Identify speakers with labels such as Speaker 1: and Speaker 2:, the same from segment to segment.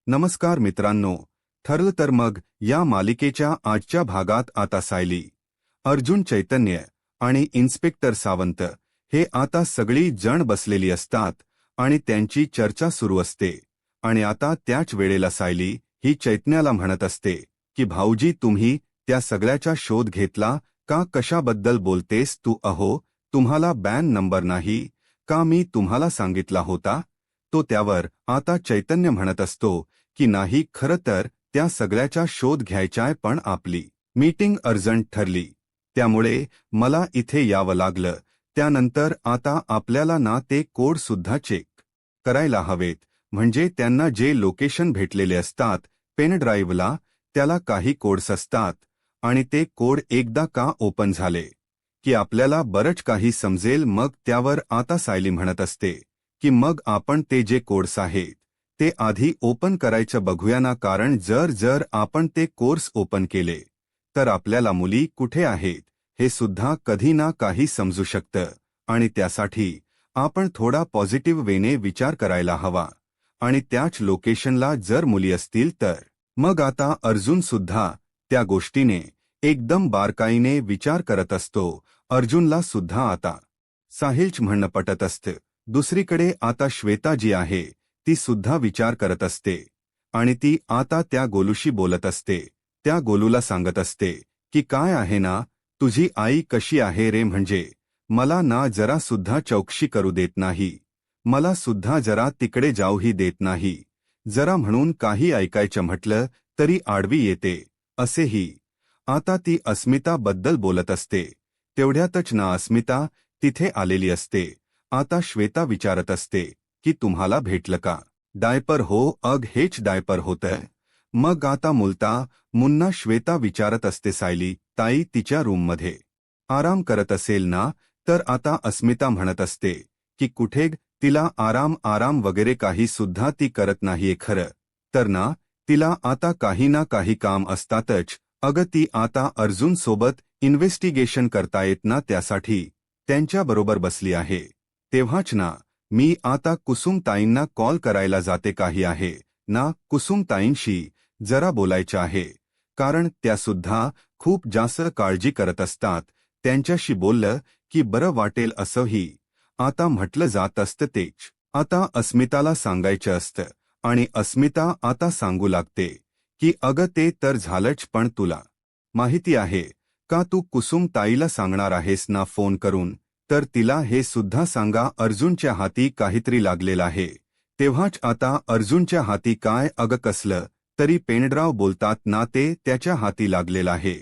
Speaker 1: नमस्कार मित्रांनो, ठरलं तर मग या मालिकेच्या आजच्या भागात आता सायली, अर्जुन, चैतन्य आणि इन्स्पेक्टर सावंत हे आता सगळी जण बसलेली असतात आणि त्यांची चर्चा सुरू असते. आणि आता त्याच वेळेला सायली ही चैतन्याला म्हणत असते की भाऊजी, तुम्ही त्या सगळ्याचा शोध घेतला का? कशाबद्दल बोलतेस तू? अहो, तुम्हाला बॅन नंबर नाही का? मी तुम्हाला सांगितला होता. तो त्यावर आता चैतन्य म्हणत असतो की नाही, खरं तर त्या सगळ्याचा शोध घ्यायचाय, पण आपली मीटिंग अर्जंट ठरली त्यामुळे मला इथे यावं लागलं. त्यानंतर आता आपल्याला ना ते कोड सुद्धा चेक करायला हवेत, म्हणजे त्यांना जे लोकेशन भेटलेले असतात पेन ड्राईव्हला, त्याला काही कोड्स असतात आणि ते कोड एकदा का ओपन झाले की आपल्याला बरंच काही समजेल. मग त्यावर आता सायली म्हणत असते की मग आपण ते जे कोड्स आहेत ते आधी ओपन करायचं बघूया ना, कारण जर आपण ते कोर्स ओपन केले तर आपल्याला मुली कुठे आहेत हे सुद्धा कधी ना काही समजू शकतं. आणि त्यासाठी आपण थोडा पॉझिटिव्ह वेने विचार करायला हवा. आणि त्याच लोकेशनला जर मुली असतील तर मग आता अर्जुन सुद्धा त्या गोष्टीने एकदम बारकाईने विचार करत असतो. अर्जुनला सुद्धा आता साहिलच म्हणणं पटत असतं. दुसरीकडे आता श्वेता जी आहे ती सुद्धा विचार करत असते आणि ती आता त्या गोलूशी बोलत असते. त्या गोलूला सांगत असते की काय आहे ना, तुझी आई कशी आहे रे? म्हणजे मला ना जरा सुद्धा चौकशी करू देत नाही, मला सुद्धा जरा तिकडे जाऊही देत नाही. जरा म्हणून काही ऐकायचं म्हटलं तरी आडवी येते. असेही आता ती अस्मिता बद्दल बोलत असते. तेवढ्यातच ना अस्मिता तिथे आलेली असते. आता श्वेता विचारत असते की तुम्हाला भेटलं का डायपर? हो, अग हेच डायपर होतं. मग आता मुन्ना श्वेता विचारत असते. सायली ताई तिच्या रूममध्ये आराम करत असेल ना? तर आता अस्मिता म्हणत असते की कुठे, तिला आराम वगैरे काही सुद्धा ती करत नाहीये. खरं तर ना तिला आता काही ना काही काम असतातच. अगं, ती आता अर्जुन सोबत इन्व्हेस्टिगेशन करतायत ना, त्यासाठी त्यांच्याबरोबर बसली आहे. तेव्हाच ना मी आता कुसुमताईंना कॉल करायला जाते. काही आहे ना कुसुमताईंशी जरा बोलायचं आहे, कारण त्या सुद्धा खूप जास्त काळजी करत असतात. त्यांच्याशी बोललं की बरं वाटेल असंही आता म्हटलं जात असतं. तेच आता अस्मिताला सांगायचं असतं आणि अस्मिता आता सांगू लागते की अगं ते तर झालंच, पण तुला माहिती आहे का, तू कुसुमताईला सांगणार आहेस ना फोन करून? तर तिला हे सुद्धा सांगा अर्जुनच्या हाती काहीतरी लागलेलं आहे. तेव्हाच आता अर्जुनच्या हाती काय? अगं कसलं तरी पेनड्राव बोलतात ना, ते त्याच्या हाती लागलेलं आहे.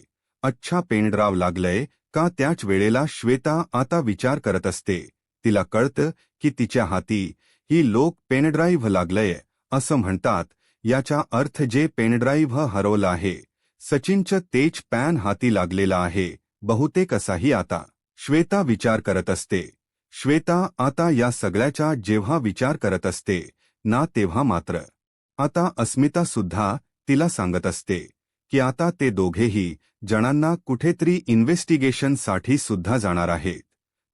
Speaker 1: अच्छा, पेनड्राव लागलंय का? त्याच वेळेला श्वेता आता विचार करत असते. तिला कळतं की तिच्या हाती ही लोक पेनड्राईव्ह लागलंय असं म्हणतात. याचा अर्थ जे पेनड्राईव्ह हरवलं आहे सचिनचं तेच पॅन हाती लागलेला आहे बहुतेक, असाही आता श्वेता विचार करत असते. श्वेता आता या सगळ्याचा जेव्हा विचार करत असते ना, तेव्हा मात्र आता अस्मिता सुद्धा तिला सांगत असते की आता ते दोघेही जणांना कुठेतरी इन्व्हेस्टिगेशनसाठी सुद्धा जाणार आहेत.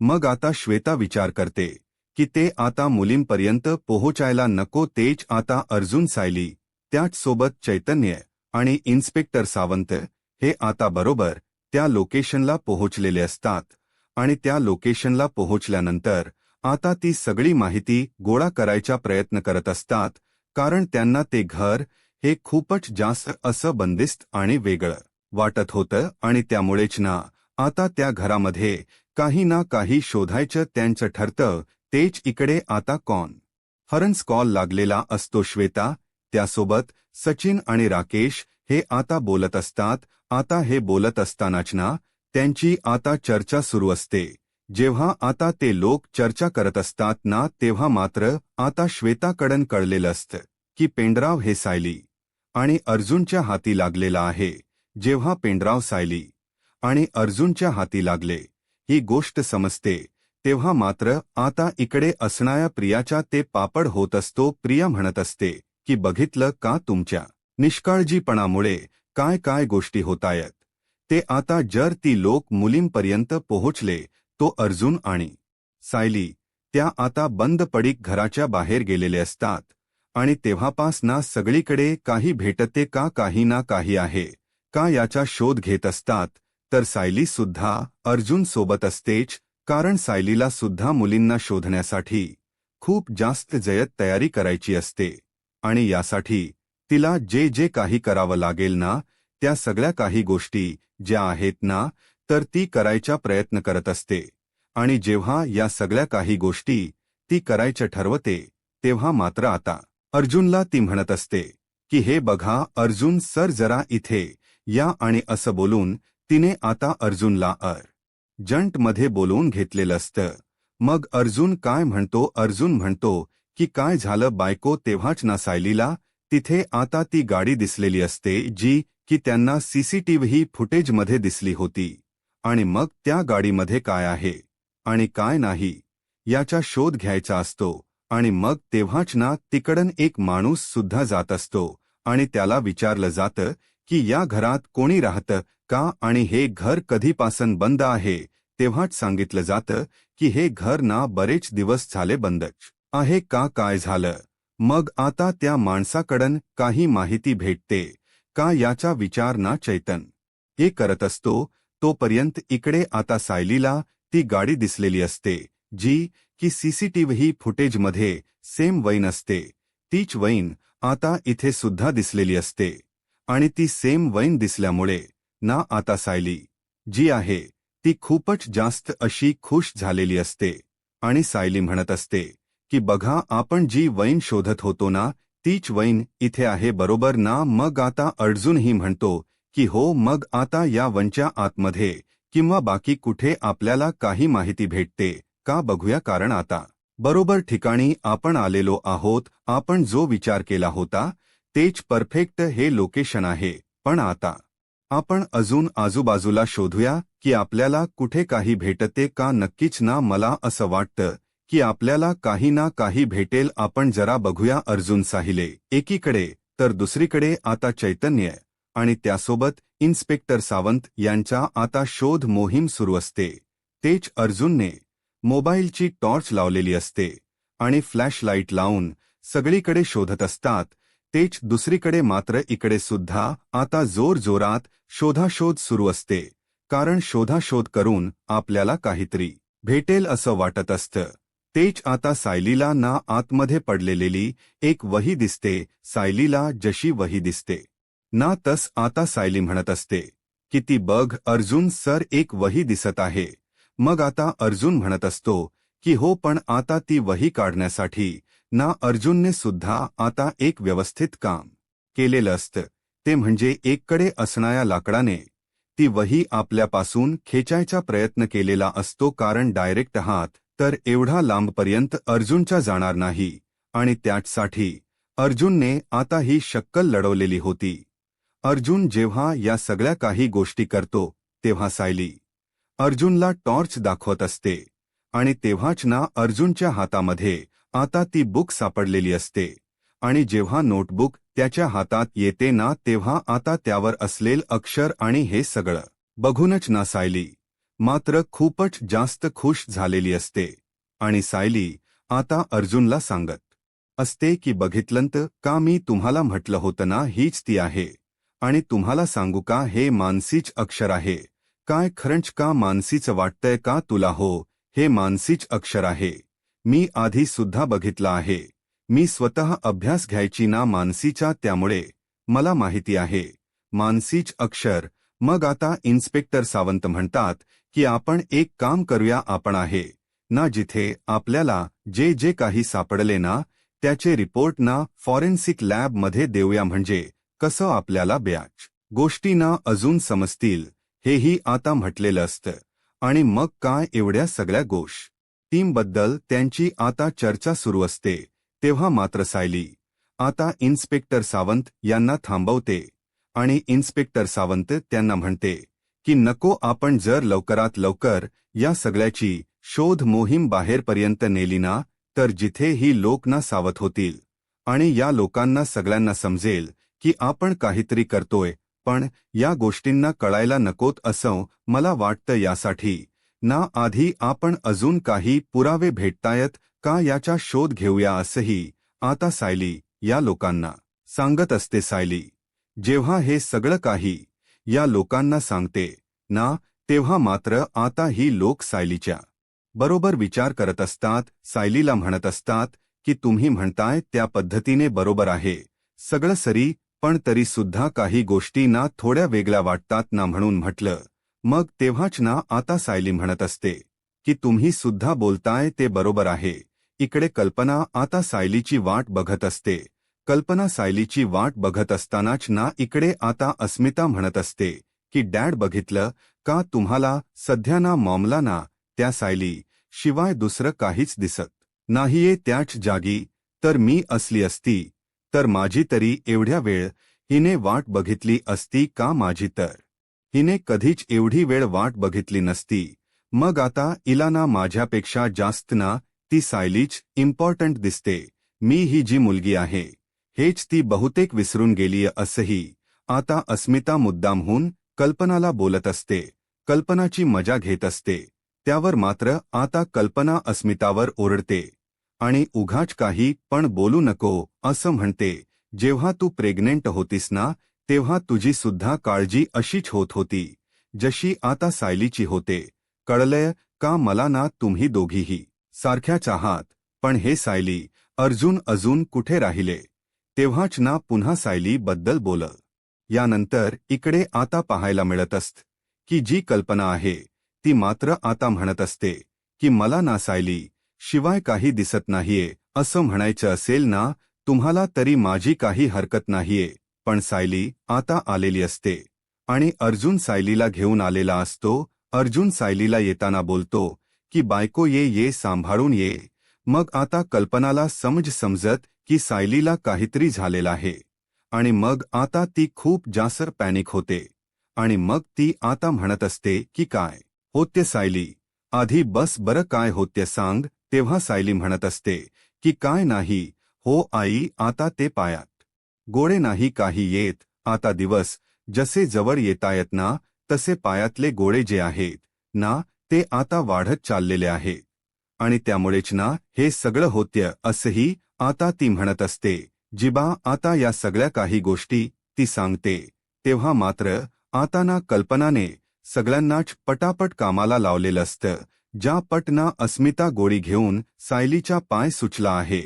Speaker 1: मग आता श्वेता विचार करते की ते आता मुलींपर्यंत पोहोचायला नको. तेच आता अर्जुन, सायली, त्याच सोबत चैतन्य आणि इन्स्पेक्टर सावंत हे आता बरोबर त्या लोकेशनला पोहोचलेले असतात. आणि त्या लोकेशनला पोहोचल्यानंतर आता ती सगळी माहिती गोळा करायचा प्रयत्न करत असतात, कारण त्यांना ते घर हे खूपच जास्त असं बंदिस्त आणि वेगळं वाटत होतं. आणि त्यामुळेच ना आता त्या घरामध्ये काही ना काही शोधायचं त्यांचं ठरतं. तेच इकडे आता कॉन्फरन्स कॉल लागलेला असतो. श्वेता त्यासोबत सचिन आणि राकेश हे आता बोलत असतात. आता हे बोलत असतानाच ना त्यांची आता चर्चा सुरू असते. जेव्हा आता ते लोक चर्चा करत असतात ना, तेव्हा मात्र आता श्वेताकडून कळलेलं असतं की पेनड्राव हे सायली आणि अर्जुनच्या हाती लागलेला आहे. जेव्हा पेनड्राव सायली आणि अर्जुनच्या हाती लागले ही गोष्ट समजते, तेव्हा मात्र आता इकडे असणाऱ्या प्रियाचा ते पापड होत असतो. प्रिया म्हणत असते की बघितलं का, तुमच्या निष्काळजीपणामुळे काय काय गोष्टी होतायत ते. आता जर ती लोक मुलींपर्यंत पोहोचले तो अर्जुन आणि सायली त्या आता बंद पडीक घराच्या बाहेर गेलेले असतात आणि तेव्हापास ना सगळीकडे काही भेटते का काही ना काही आहे का याचा शोध घेत असतात. तर सायली सुद्धा अर्जुन सोबत असतेच, कारण सायलीला सुद्धा मुलींना शोधण्यासाठी खूप जास्त जयत तयारी करायची असते. आणि यासाठी तिला जे जे काही करावं लागेल ना, त्या सगळ्या काही गोष्टी ज्या आहेत ना, तर ती करायचा प्रयत्न करत असते. आणि जेव्हा या सगळ्या काही गोष्टी ती करायचं ठरवते, तेव्हा मात्र आता अर्जुनला ती म्हणत असते की हे बघा अर्जुन सर जरा इथे या. आणि असं बोलून तिने आता अर्जुनला जंटमध्ये बोलवून घेतलेलं असतं. मग अर्जुन काय म्हणतो, अर्जुन म्हणतो की काय झालं बायको. तेव्हाच ना सायलीला तिथे आता ती गाडी दिसलेली असते जी की त्यांना सीसीटीव्ही फुटेजमध्ये दिसली होती. आणि मग त्या गाडीमध्ये काय आहे आणि काय नाही याचा शोध घ्यायचा असतो. आणि मग तेव्हाच ना तिकडन एक माणूस सुद्धा जात असतो आणि त्याला विचारलं जातं की या घरात कोणी राहतं का आणि हे घर कधीपासून बंद आहे. तेव्हाच सांगितलं जातं की हे घर ना बरेच दिवस झाले बंदच आहे का, काय झालं. मग आता त्या माणसाकडून काही माहिती भेटते का याचा विचार ना चैतन हे करत असतो. तोपर्यंत इकडे आता सायलीला ती गाडी दिसलेली असते जी की सीसीटीव्ही फुटेजमध्ये सेम वैन असते. तीच वैन आता इथे सुद्धा दिसलेली असते. आणि ती सेम वैन दिसल्यामुळे ना आता सायली जी आहे ती खूपच जास्त अशी खुश झालेली असते. आणि सायली म्हणत असते की बघा आपण जी वैन शोधत होतो ना तीच वैन इथे आहे बरोबर ना. मग आता अर्जुनही म्हणतो की हो, मग आता या वनच्या आतमध्ये किंवा बाकी कुठे आपल्याला काही माहिती भेटते का बघूया, कारण आता बरोबर ठिकाणी आपण आलेलो आहोत. आपण जो विचार केला होता तेच परफेक्ट हे लोकेशन आहे. पण आता आपण अजून आजूबाजूला शोधूया की आपल्याला कुठे काही भेटते का. नक्कीच ना, मला असं वाटतं की आपल्याला काही ना काही भेटेल. आपण जरा बघूया. अर्जुन साहिले एकीकडे तर दुसरीकडे आता चैतन्य आणि त्यासोबत इन्स्पेक्टर सावंत यांचा आता शोध मोहीम सुरू असते. तेच अर्जुनने मोबाईलची टॉर्च लावलेली असते आणि फ्लॅशलाईट लावून सगळीकडे शोधत असतात. तेच दुसरीकडे मात्र इकडे सुद्धा आता जोरजोरात शोधाशोध सुरू असते, कारण शोधाशोध करून आपल्याला काहीतरी भेटेल असं वाटत असतं. तेच आता सायलीला ना आतमध्ये पडलेली एक वही दिसते. सायलीला जशी वही दिसते ना तस आता सायली म्हणत असते की ती बघ अर्जुन सर, एक वही दिसत आहे. मग आता अर्जुन म्हणत असतो की हो, पण आता ती वही काढण्यासाठी ना अर्जुनने सुद्धा आता एक व्यवस्थित काम केलेलं असतं. ते म्हणजे एककडे असणाऱ्या लाकडाने ती वही आपल्यापासून खेचायचा प्रयत्न केलेला असतो, कारण डायरेक्ट हात तर एवढा लांबपर्यंत अर्जुनचा जाणार नाही. आणि त्याचसाठी अर्जुनने आता ही शक्कल लढवलेली होती. अर्जुन जेव्हा या सगळ्या काही गोष्टी करतो तेव्हा सायली अर्जुनला टॉर्च दाखवत असते. आणि तेव्हाच ना अर्जुनच्या हातामध्ये आता ती बुक सापडलेली असते. आणि जेव्हा नोटबुक त्याच्या हातात येते ना तेव्हा आता त्यावर असलेल अक्षर आणि हे सगळं बघूनच ना सायली मात्र खूपच जास्त खुश झालेली असते. आणि सायली आता अर्जुनला सांगत असते की बघितलंत का, मी तुम्हाला म्हटलं होतं ना हीच ती आहे. आणि तुम्हाला सांगू का, हे मानसीच अक्षर आहे. काय खरंच का मानसीच वाटतंय का तुला? हो, हे मानसीच अक्षर आहे. मी आधी सुद्धा बघितलं आहे. मी स्वतः अभ्यास घ्यायची ना मानसीचा, त्यामुळे मला माहिती आहे मानसीच अक्षर. मग आता इन्स्पेक्टर सावंत म्हणतात की आपण एक काम करूया, आपण आहे ना जिथे आपल्याला जे जे काही सापडले ना त्याचे रिपोर्ट ना फॉरेन्सिक लॅबमध्ये देऊया, म्हणजे कसं आपल्याला बऱ्याच गोष्टी ना अजून समजतील. हेही आता म्हटलेलं असतं. आणि मग काय, एवढ्या सगळ्या गोष्टींबद्दल त्यांची आता चर्चा सुरू असते. तेव्हा मात्र सायली आता इन्स्पेक्टर सावंत यांना थांबवते आणि इन्स्पेक्टर सावंत त्यांना म्हणते की नको, आपण जर लवकरात लवकर या सगळ्याची शोध मोहीम बाहेरपर्यंत नेली ना तर जिथे ही लोक ना सावध होतील आणि या लोकांना सगळ्यांना समजेल की आपण काहीतरी करतोय, पण या गोष्टींना कळायला नकोत असं मला वाटतं. यासाठी ना आधी आपण अजून काही पुरावे भेटतायत का याचा शोध घेऊया, असंही आता सायली या लोकांना सांगत असते सायली. जेव्हा हे सगळं काही या लोकांना सांगते ना, तेव्हा मात्र आता ही लोक सायलीच्या बरोबर विचार करत असतात, सायलीला म्हणत असतात की तुम्ही म्हणताय त्या पद्धतीने बरोबर आहे, सगळं सरी, पण तरी सुद्धा काही गोष्टी ना थोड्या वेगळ्या वाटतात ना म्हणून म्हटलं. मग तेव्हाच ना आता सायली म्हणत असते की तुम्ही सुद्धा बोलताय ते बरोबर आहे. इकडे कल्पना आता सायलीची वाट बघत असते. कल्पना सायलीची वाट बघत असतानाच ना इकडे आता अस्मिता म्हणत असते की डॅड बघितलं का तुम्हाला सध्या ना मॉमला ना त्या सायली शिवाय दुसरं काहीच दिसत नाहीये त्याच जागी. तर मी असली असती तर माझी तरी एवढ्या वेळ हिने वाट बघितली असती का माझी तर हिने कधीच एवढी वेळ वाट बघितली नसती. मग आता इला ना माझ्यापेक्षा जास्त ना ती सायलीच इम्पॉर्टंट दिसते. मी ही जी मुलगी आहे हेच ती बहुतेक विसरून गेलीय असंही आता अस्मिता मुद्दामहून कल्पनाला बोलत असते. कल्पनाची मजा घेत असते. त्यावर मात्र आता कल्पना अस्मितावर ओरडते आणि उगाच काही पण बोलू नको असं म्हणते. जेव्हा तू प्रेग्नेंट होतीस ना तेव्हा तुझी सुद्धा काळजी अशीच होत होती जशी आता सायलीची होते. कळलंय का मला ना तुम्ही दोघीही सारख्याच आहात. पण हे सायली अर्जुन अजून कुठे राहिले. तेव्हाच ना पुन्हा सायली बद्दल बोल. यानंतर इकडे आता पाहायला मिळत असत की जी कल्पना आहे ती मात्र आता म्हणत असते की मला ना सायली शिवाय काही दिसत नाहीये. असं म्हणायचं असेल ना तुम्हाला तरी माझी काही हरकत नाहीये. पण सायली आता आलेली असते आणि अर्जुन सायलीला घेऊन आलेला असतो. अर्जुन सायलीला येताना बोलतो की बायको ये सांभाळून ये. मग आता कल्पनाला समजत की सायलीला काहीतरी झालेलं आहे आणि मग आता ती खूप जास्त पॅनिक होते आणि मग ती आता म्हणत असते की काय होते सायली, आधी बस बरं काय होते सांग. तेव्हा सायली म्हणत असते की काय नाही हो आई, आता ते पायात गोळे नाही काही येत. आता दिवस जसे जवळ येतायत ना तसे पायातले गोळे जे आहेत ना ते आता वाढत चाललेले आहेत आणि त्यामुळेच ना हे सगळं होते असंही आता ती म्हणत असते. जिबा आता या सगळ्या काही गोष्टी ती सांगते तेव्हा मात्र आता ना कल्पनाने सगळ्यांनाच पटापट कामाला लावलेलं असतं. ज्या पटना अस्मिता गोळी घेऊन सायलीचा पाय सुचला आहे.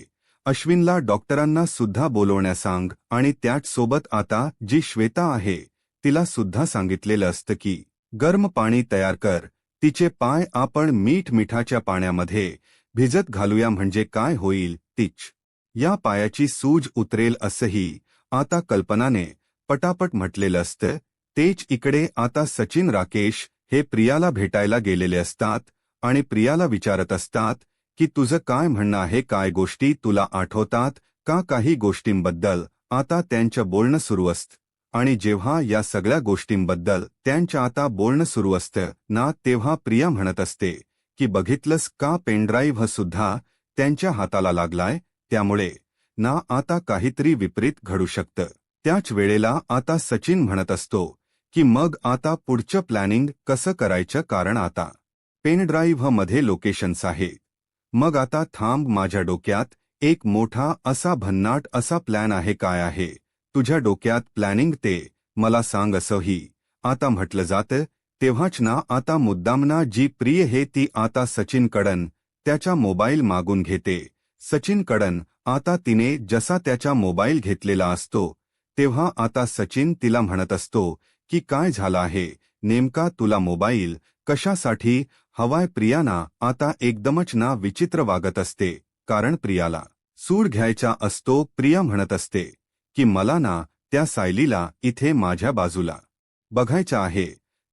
Speaker 1: अश्विनला डॉक्टरांना सुद्धा बोलवण्या सांग आणि त्याच सोबत आता जी श्वेता आहे तिला सुद्धा सांगितलेलं असतं की गरम पाणी तयार कर. तिचे पाय आपण मिठाच्या पाण्यामध्ये भिजत घालूया म्हणजे काय होईल तीच या पायाची सूज उतरेल असंही आता कल्पनाने पटापट म्हटलेलं असतं. तेच इकडे आता सचिन राकेश हे प्रियाला भेटायला गेलेले असतात आणि प्रियाला विचारत असतात की तुझं काय म्हणणं आहे, काय गोष्टी तुला आठवतात का काही गोष्टींबद्दल. आता त्यांचं बोलणं सुरू असतं आणि जेव्हा या सगळ्या गोष्टींबद्दल त्यांचं आता बोलणं सुरू असतं ना तेव्हा प्रिया म्हणत असते की बघितलंस का पेनड्राईव्ह सुद्धा त्यांच्या हाताला लागलाय. त्यामुळे ना आता काहीतरी विपरीत घडू शकतं. त्याच वेळेला आता सचिन म्हणत असतो की मग आता पुढचं प्लॅनिंग कसं करायचं, कारण आता पेनड्राईव्ह मध्ये लोकेशन्स आहेत. मग आता थांब, माझ्या डोक्यात एक मोठा असा भन्नाट असा प्लॅन आहे. काय आहे तुझ्या डोक्यात प्लॅनिंग ते मला सांग असंही आता म्हटलं जातं. तेव्हाच ना आता मुद्दामना जी प्रिय हे ती आता सचिनकडन त्याचा मोबाईल मागून घेते. सचिनकडन आता तिने जसा त्याचा मोबाईल घेतलेला असतो तेव्हा आता सचिन तिला म्हणत असतो की काय झालं आहे नेमका, तुला मोबाईल कशासाठी हवाय. प्रियाना आता एकदमच ना विचित्र वागत असते कारण प्रियाला सूड घ्यायचा असतो. प्रिया म्हणत असते की मला ना त्या सायलीला इथे माझ्या बाजूला बघायचं आहे,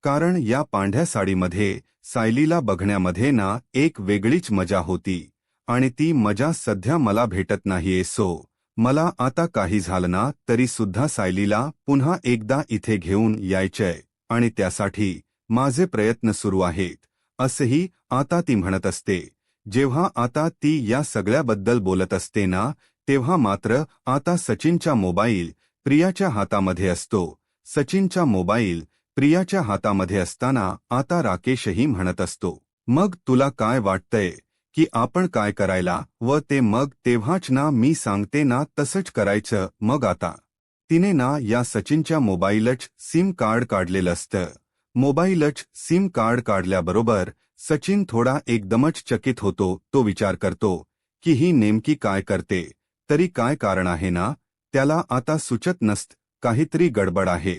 Speaker 1: कारण या पांढऱ्या साडीमध्ये सायलीला बघण्यामध्ये ना एक वेगळीच मजा होती आणि ती मजा सध्या मला भेटत नाहीये. सो मला आता काही झालं ना तरी सुद्धा सायलीला पुन्हा एकदा इथे घेऊन यायचंय आणि त्यासाठी माझे प्रयत्न सुरू आहेत असंही आता ती म्हणत असते. जेव्हा आता ती या सगळ्याबद्दल बोलत असते ना तेव्हा मात्र आता सचिनचा मोबाईल प्रियाच्या हातामध्ये असतो. सचिनचा मोबाईल प्रियाच्या हातामध्ये असताना आता राकेशही म्हणत असतो, मग तुला काय वाटतंय की आपण काय करायला व ते मग तेव्हाच ना मी सांगते ना तसंच करायचं. मग आता तिने ना या सचिनच्या मोबाईलच सिम कार्ड काढलेलं असतं. मोबाईलच सिम कार्ड काढल्याबरोबर सचिन थोडा एकदमच चकित होतो. तो विचार करतो की ही नेमकी काय करते, तरी काय कारण आहे ना. त्याला आता सुचत नसतं काहीतरी गडबड आहे.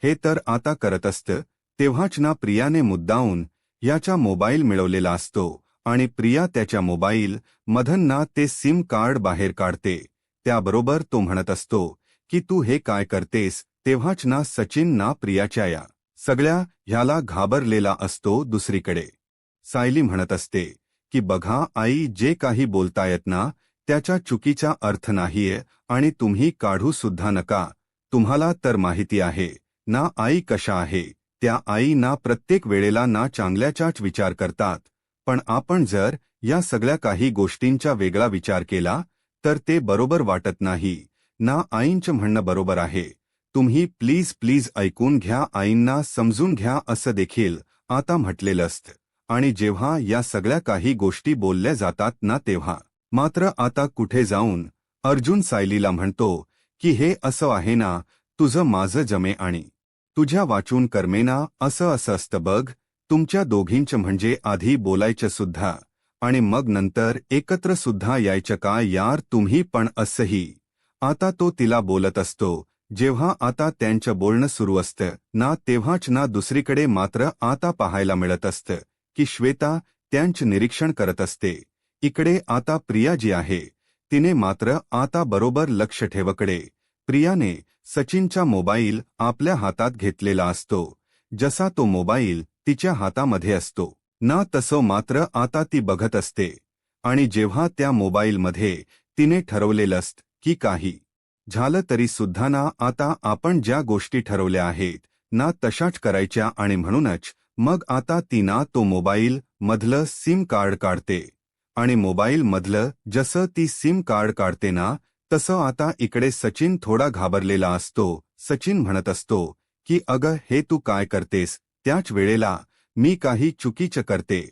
Speaker 1: हे तर आता करत असतं तेव्हाच ना प्रियाने मुद्दाऊन याचा मोबाईल मिळवलेला असतो आणि प्रिया त्याच्या मोबाईल मधून ना ते सिम कार्ड बाहेर काढते. त्याबरोबर तो म्हणत असतो की तू हे काय करतेस. तेव्हाच ना सचिन ना प्रियाच्या या सगळ्या ह्याला घाबरलेला असतो. दुसरीकडे सायली म्हणत असते की बघा आई, जे काही बोलतायत ना त्याचा चुकीचा अर्थ नाहीये आणि तुम्ही काढू सुद्धा नका. तुम्हाला तर माहिती आहे ना आई कशा आहे. त्या आई ना प्रत्येक वेळेला ना चांगल्याचाच विचार करतात. पण आपण जर या सगळ्या काही गोष्टींचा वेगळा विचार केला तर ते बरोबर वाटत नाही ना. आईंचं म्हणणं बरोबर आहे. तुम्ही प्लीज प्लीज ऐकून घ्या, आईंना समजून घ्या असं देखील आता म्हटलेलं असतं. आणि जेव्हा या सगळ्या काही गोष्टी बोलल्या जातात ना तेव्हा मात्र आता कुठे जाऊन अर्जुन सायलीला म्हणतो की हे असं आहे ना, तुझं माझं जमे आणि तुझ्या वाचून कर्मेना. असं असतं बघ. तुमच्या दोघींचं म्हणजे आधी बोलायचं सुद्धा आणि मग नंतर एकत्र सुद्धा यायचं का यार तुम्ही पण. असंही आता तो तिला बोलत असतो. जेव्हा आता त्यांचं बोलणं सुरू असतं ना तेव्हाच ना दुसरीकडे मात्र आता पाहायला मिळत असतं की श्वेता त्यांचं निरीक्षण करत असते. इकडे आता प्रिया जी आहे तिने मात्र आता बरोबर लक्ष ठेवकडे. प्रियाने सचिनचा मोबाईल आपल्या हातात घेतलेला असतो. जसा तो मोबाईल तिच्या हातामध्ये असतो ना तसं मात्र आता ती बघत असते. आणि जेव्हा त्या मोबाईलमध्ये तिने ठरवलेलं असतं की काही झालं तरी सुद्धा ना आता आपण ज्या गोष्टी ठरवल्या आहेत ना तशाच करायच्या. आणि म्हणूनच मग आता ती ना तो मोबाईल मधलं सिम कार्ड काढते. आणि मोबाईल मधलं जसं ती सिम कार्ड काढते ना तसं आता इकडे सचिन थोडा घाबरलेला असतो. सचिन म्हणत असतो की अगं हे तू काय करतेस. त्याच वेळेला मी काही चुकीचं करते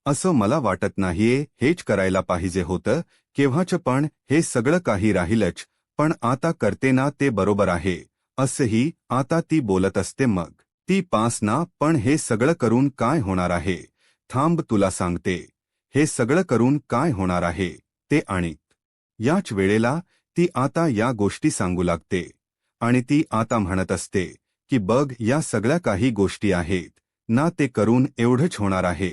Speaker 1: असं मला वाटत नाहीये. हेच करायला पाहिजे होतं केव्हाचं, पण हे सगळं काही राहीलच. पण आता करते ना ते बरोबर आहे असंही आता ती बोलत असते. मग ती पास ना, पण हे सगळं करून काय होणार आहे. थांब तुला सांगते हे सगळं करून काय होणार आहे ते. आणि याच वेळेला ती आता या गोष्टी सांगू लागते. आणि ती आता म्हणत असते की बघ या सगळ्या काही गोष्टी आहेत ना ते करून एवढंच होणार आहे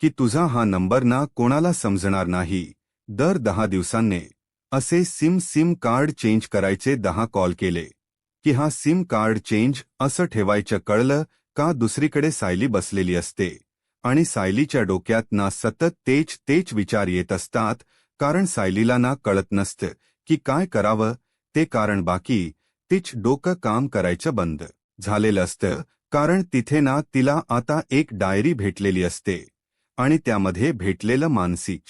Speaker 1: की तुझा हा नंबर ना कोणाला समजणार नाही. दर 10 दिवसांनी असे सिम कार्ड चेंज करायचे. 10 कॉल केले की हा सिम कार्ड चेंज असं ठेवायचं. कळलं का. दुसरीकडे सायली बसलेली असते आणि सायलीच्या डोक्यात ना सतत तेच विचार येत असतात. कारण सायलीला ना कळत नसतं की काय करावं ते. कारण बाकी तीच डोकं काम करायचं बंद झालेलं असतं. कारण तिथे ना तिला आता एक डायरी भेटलेली असते आणि त्यामध्ये भेटलेलं मानसिक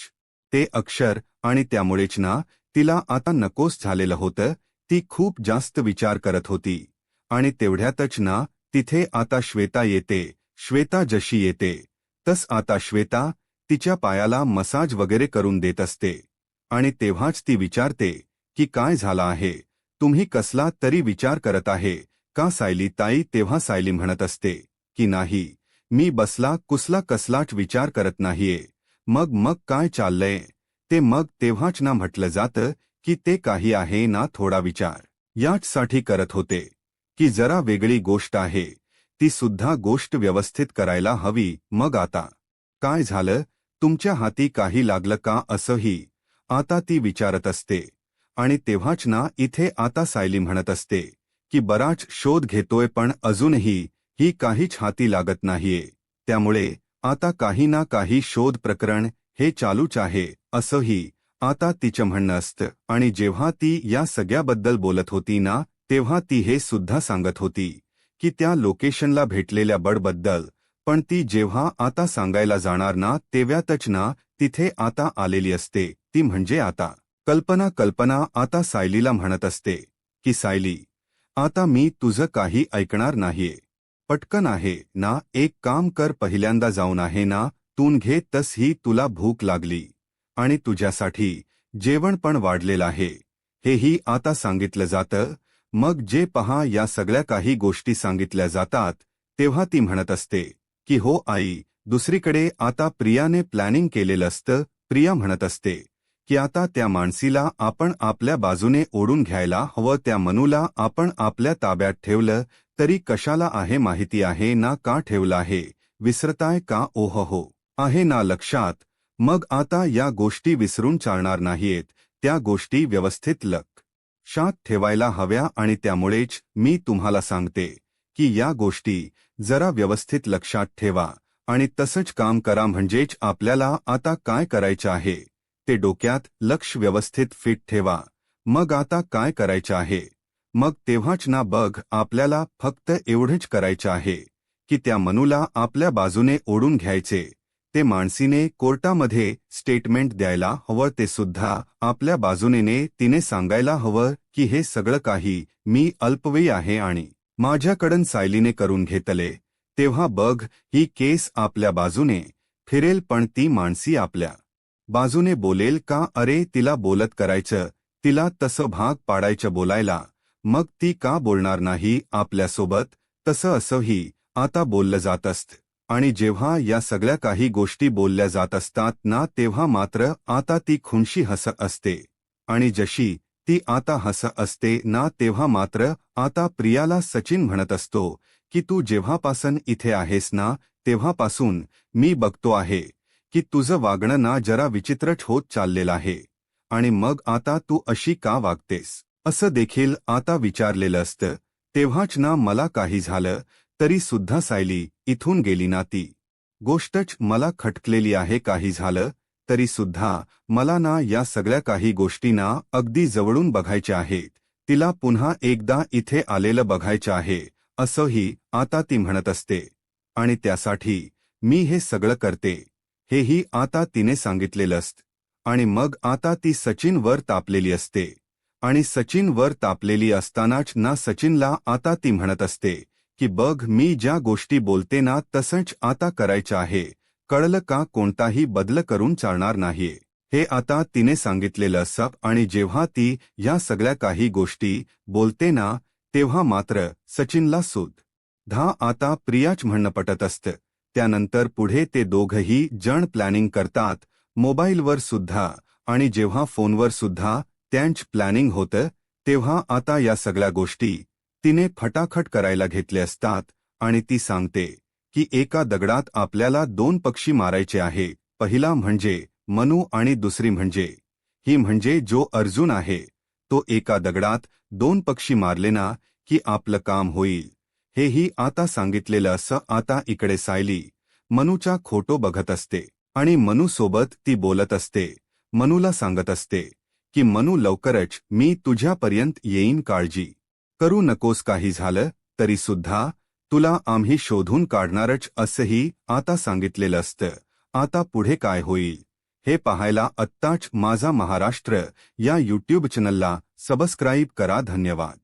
Speaker 1: ते अक्षर. आणि त्यामुळेच ना तिला आता नकोस झालेलं होतं. ती खूप जास्त विचार करत होती. आणि तेवढ्यातच ना तिथे आता श्वेता येते. श्वेता जशी येते तस आता श्वेता तिच्या पायाला मसाज वगैरे करून देत असते. आणि तेव्हाच ती विचारते की काय झालं आहे, तुम्ही कसला तरी विचार करत आहे का सायली ताई. तेव्हा सायली म्हणत असते की नाही, मी बसला कुसला कसलाच विचार करत नाहीये. मग काय चाललंय ते. मग तेव्हाच ना म्हटलं जातं की ते काही आहे ना थोडा विचार याचसाठी करत होते की जरा वेगळी गोष्ट आहे, ती सुद्धा गोष्ट व्यवस्थित करायला हवी. मग आता काय झालं, तुमच्या हाती काही लागलं का असंही आता ती विचारत असते. आणि तेव्हाच ना इथे आता सायली म्हणत असते की बराच शोध घेतोय पण अजूनही ही काहीच हाती लागत नाहीये. त्यामुळे आता काही ना काही शोध प्रकरण हे चालूच आहे असंही आता तिचं म्हणणं असतं. आणि जेव्हा ती या सगळ्याबद्दल बोलत होती ना तेव्हा ती हे सुद्धा सांगत होती की त्या लोकेशनला भेटलेल्या बडबद्दल. पण ती जेव्हा आता सांगायला जाणार ना तेव्हातच ना तिथे आता आलेली असते ती म्हणजे आता कल्पना आता सायलीला म्हणत असते की सायली, आता मी तुझं काही ऐकणार नाहीये. पटकन आहे ना एक काम कर, पहिल्यांदा जाऊन आहे ना तून घे. तस ही तुला भूक लागली आणि तुझ्यासाठी जेवण पण वाढलेलं आहे हेही आता सांगितलं जातं. मग जे पहा या सगळ्या काही गोष्टी सांगितल्या जातात तेव्हा ती म्हणत असते की हो आई. दुसरीकडे आता प्रियाने प्लॅनिंग केलेलं असतं. प्रिया म्हणत असते की आता त्या माणसीला आपण आपल्या बाजूने ओढून घ्यायला हवं. त्या मनूला आपण आपल्या ताब्यात ठेवलं तरी कशाला आहे माहिती आहे ना का ठेवलं आहे. विसरताय का? ओह हो आहे ना लक्षात. मग आता या गोष्टी विसरून चालणार नाहीयेत. त्या गोष्टी व्यवस्थित लक्षात ठेवायला हव्या आणि त्यामुळेच मी तुम्हाला सांगते की या गोष्टी जरा व्यवस्थित लक्षात ठेवा आणि तसंच काम करा. म्हणजेच आपल्याला आता काय करायचं आहे ते डोक्यात लक्ष व्यवस्थित फिट ठेवा. मग आता काय करायचं आहे मग तेव्हाच ना बघ. आपल्याला फक्त एवढंच करायचं आहे की त्या मनूला आपल्या बाजूने ओढून घ्यायचे. ते माणसीने कोर्टामध्ये स्टेटमेंट द्यायला हवं. ते सुद्धा आपल्या बाजूने तिने सांगायला हवं की हे सगळं काही मी अल्पवयी आहे आणि माझ्याकडून सायलीने करून घेतले. तेव्हा बघ ही केस आपल्या बाजूने फिरेल. पण ती माणसी आपल्या बाजूने बोलेल का? अरे तिला बोलत करायचं, तिला तसं भाग पाडायचं बोलायला. मग ती का बोलणार नाही आपल्यासोबत? तसं असंही आता बोललं जात असतं. आणि जेव्हा या सगळ्या काही गोष्टी बोलल्या जात असतात ना तेव्हा मात्र आता ती खुनशी हसत असते. आणि जशी ती आता हसत असते ना तेव्हा मात्र आता प्रियाला सचिन म्हणत असतो की तू जेव्हापासून इथे आहेस ना तेव्हापासून मी बघतो आहे की तुझं वागणं ना जरा विचित्रच होत चाललेलं आहे. आणि मग आता तू अशी का वागतेस असं देखील आता विचारलेलं असतं. तेव्हाच ना मला काही झालं तरी सुद्धा सायली इथून गेली ना ती गोष्टच मला खटकलेली आहे. काही झालं तरी सुद्धा मला ना या सगळ्या काही गोष्टींना अगदी जवळून बघायच्या आहेत. तिला पुन्हा एकदा इथे आलेलं बघायचं आहे असंही आता ती म्हणत असते. आणि त्यासाठी मी हे सगळं करते हेही आता तिने सांगितलेलं असतं. आणि मग आता ती सचिनवर तापलेली असते. आणि सचिनवर तापलेली असतानाच ना सचिनला आता ती म्हणत असते की बघ मी ज्या गोष्टी बोलते ना तसंच आता करायचं आहे. कळलं का? कोणताही बदल करून चालणार नाहीये हे आता तिने सांगितलेलं असं. आणि जेव्हा ती या सगळ्या काही गोष्टी बोलते ना तेव्हा मात्र सचिनला सुद्धा आता प्रियाच म्हणणं पटत असतं. त्यानंतर पुढे ते दोघंही जण प्लॅनिंग करतात मोबाईलवर सुद्धा. आणि जेव्हा फोनवर सुद्धा त्यांचं प्लॅनिंग होतं तेव्हा आता या सगळ्या गोष्टी तिने फटाफट करायला घेतले असतात. आणि ती सांगते की एका दगडात आपल्याला 2 पक्षी मारायचे आहे. पहिला म्हणजे मनू आणि दुसरी म्हणजे ही म्हणजे जो अर्जुन आहे. तो एका दगडात 2 पक्षी मारले ना की आपलं काम होईल हेही आता सांगितलेलं असं. आता इकडे सायली मनूच्या खोटो बघत असते आणि मनू सोबत ती बोलत असते. मनूला सांगत असते की मनू लवकरच मी तुझ्यापर्यंत येईन. काळजी करू नकोस. काही झालं तरी सुद्धा तुला आम्ही शोधून काढणारच असंही आता सांगितलेलं असतं. आता पुढे काय होईल हे पाहायला आत्ताच माझा महाराष्ट्र या यूट्यूब चॅनलला सबस्क्राईब करा. धन्यवाद.